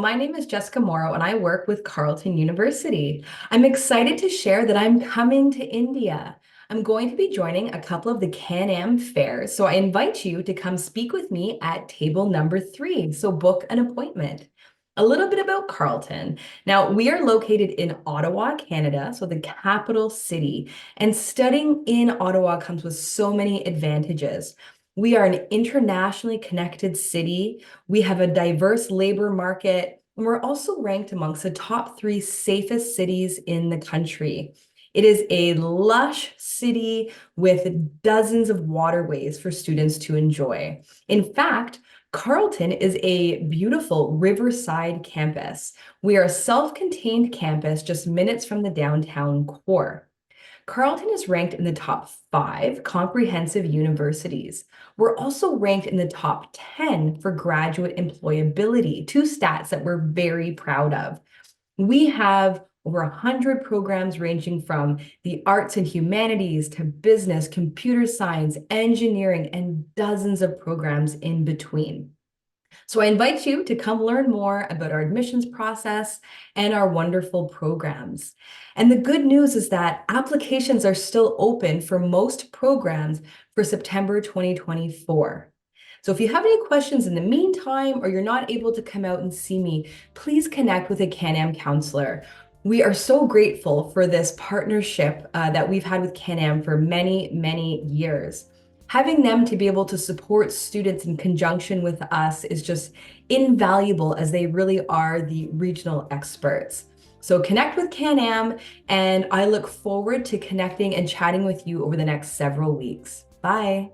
my name is Jessica Morrow and I work with Carleton University. I'm excited to share that I'm coming to India. I'm going to be joining a couple of the Canam fairs, so I invite you to come speak with me at table number 3, so book an appointment. A little bit about Carleton. Now, we are located in Ottawa, Canada, so the capital city, and studying in Ottawa comes with so many advantages. We are an internationally connected city. We have a diverse labor market, and we're also ranked amongst the top 3 safest cities in the country. It is a lush city with dozens of waterways for students to enjoy. In fact, Carleton is a beautiful riverside campus. We are a self-contained campus just minutes from the downtown core. Carleton is ranked in the top 5 comprehensive universities. We're also ranked in the top 10 for graduate employability, 2 stats that we're very proud of. We have over 100 programs ranging from the arts and humanities to business, computer science, engineering, and dozens of programs in between. So I invite you to come learn more about our admissions process and our wonderful programs. And the good news is that applications are still open for most programs for September 2024. So if you have any questions in the meantime, or you're not able to come out and see me, please connect with a Canam counselor. We are so grateful for this partnership that we've had with Canam for many, many years. Having them to be able to support students in conjunction with us is just invaluable, as they really are the regional experts. So connect with Canam, and I look forward to connecting and chatting with you over the next several weeks. Bye.